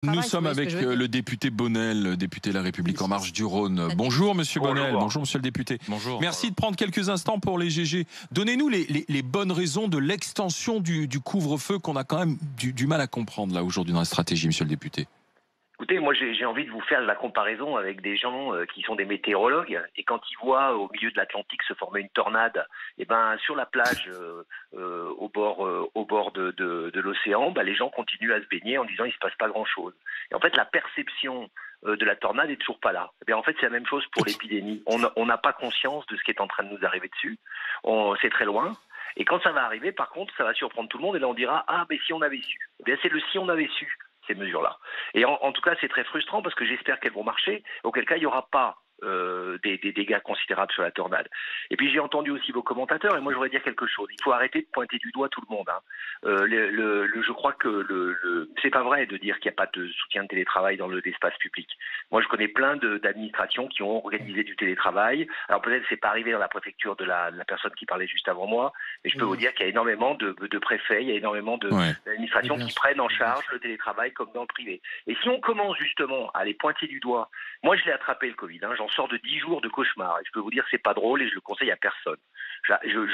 Nous sommes avec le député Bonnel, député La République En Marche du Rhône. Bonjour Monsieur Bonnel, bonjour Monsieur le député. Bonjour. Merci de prendre quelques instants pour les GG. Donnez-nous les bonnes raisons de l'extension du couvre-feu qu'on a quand même du mal à comprendre là aujourd'hui dans la stratégie, Monsieur le député. Écoutez, moi j'ai envie de vous faire la comparaison avec des gens qui sont des météorologues et quand ils voient au milieu de l'Atlantique se former une tornade, et ben sur la plage au bord de l'océan, les gens continuent à se baigner en disant il se passe pas grand-chose. Et en fait la perception de la tornade est toujours pas là. Et bien en fait c'est la même chose pour l'épidémie. On n'a pas conscience de ce qui est en train de nous arriver dessus. C'est très loin. Et quand ça va arriver, par contre, ça va surprendre tout le monde et là on dira ah mais si on avait su. Eh bien c'est le si on avait su. Ces mesures-là. Et en tout cas, c'est très frustrant parce que j'espère qu'elles vont marcher, auquel cas il n'y aura pas des dégâts considérables sur la tornade. Et puis j'ai entendu aussi vos commentateurs et moi je voudrais dire quelque chose. Il faut arrêter de pointer du doigt tout le monde. Je crois que c'est pas vrai de dire qu'il n'y a pas de soutien de télétravail dans l'espace public. Moi je connais plein d'administrations qui ont organisé du télétravail. Alors peut-être c'est pas arrivé dans la préfecture de la personne qui parlait juste avant moi, mais je peux vous dire qu'il y a énormément de préfets, il y a énormément d'administrations qui prennent en charge le télétravail comme dans le privé. Et si on commence justement à les pointer du doigt, moi je l'ai attrapé le Covid, j'en sors de 10 jours de cauchemar et je peux vous dire que c'est pas drôle et je le conseille à personne.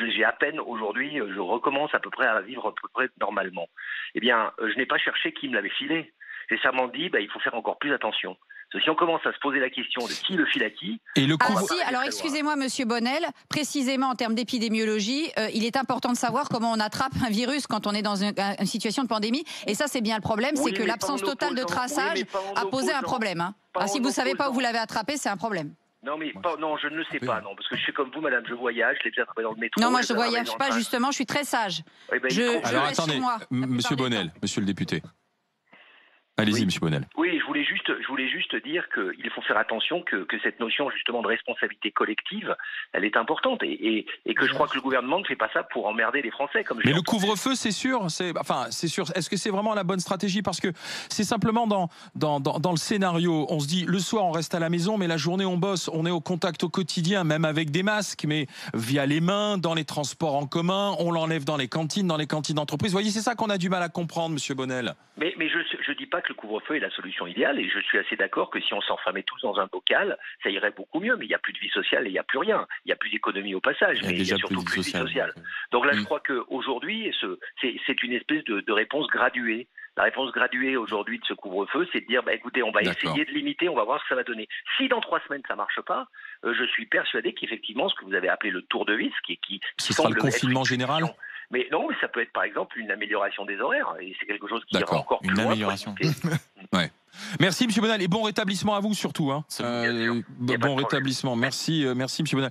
J'ai à peine aujourd'hui, je recommence à peu près à vivre à peu près normalement. Eh bien, je n'ai pas cherché qui me l'avait filé. J'ai simplement dit, il faut faire encore plus attention. Parce que si on commence à se poser la question de qui le file à qui... Et le alors excusez-moi Monsieur Bonnel, précisément en termes d'épidémiologie, il est important de savoir comment on attrape un virus quand on est dans une situation de pandémie. Et ça c'est bien le problème, c'est que l'absence totale de traçage a posé un problème. Si vous ne savez pas où vous l'avez attrapé, c'est un problème. Non, non, je ne le sais pas, non, parce que je suis comme vous, madame, je voyage, je l'ai déjà travaillé dans le métro. Non, moi je ne voyage pas, justement, je suis très sage. Alors attendez, Monsieur Bonnel, Monsieur le député. Allez-y, Monsieur Bonnel. Oui, je voulais juste dire qu'il faut faire attention que cette notion justement de responsabilité collective, elle est importante et que je crois que le gouvernement ne fait pas ça pour emmerder les Français. Mais le couvre-feu, c'est sûr, c'est sûr. Est-ce que c'est vraiment la bonne stratégie? Parce que c'est simplement dans le scénario, on se dit le soir on reste à la maison, mais la journée on bosse, on est au contact au quotidien, même avec des masques, mais via les mains, dans les transports en commun, on l'enlève dans les cantines d'entreprise. Vous voyez, c'est ça qu'on a du mal à comprendre, Monsieur Bonnel. Mais je dis pas que le couvre-feu est la solution idéale et je suis assez d'accord que si on s'enfermait tous dans un bocal, ça irait beaucoup mieux, mais il n'y a plus de vie sociale et il n'y a plus rien. Il n'y a plus d'économie au passage, mais il y a surtout plus de vie sociale. Donc là, je crois qu'aujourd'hui, c'est une espèce de réponse graduée. La réponse graduée aujourd'hui de ce couvre-feu, c'est de dire, écoutez, on va essayer de limiter, on va voir ce que ça va donner. Si dans 3 semaines ça marche pas, je suis persuadé qu'effectivement, ce que vous avez appelé le tour de vis, ce sera le confinement général. Mais non, mais ça peut être par exemple une amélioration des horaires et c'est quelque chose qui ira encore plus loin. Une amélioration. Ouais. Merci Monsieur Bonnel et bon rétablissement à vous surtout. Bon rétablissement. Merci Monsieur Bonnel.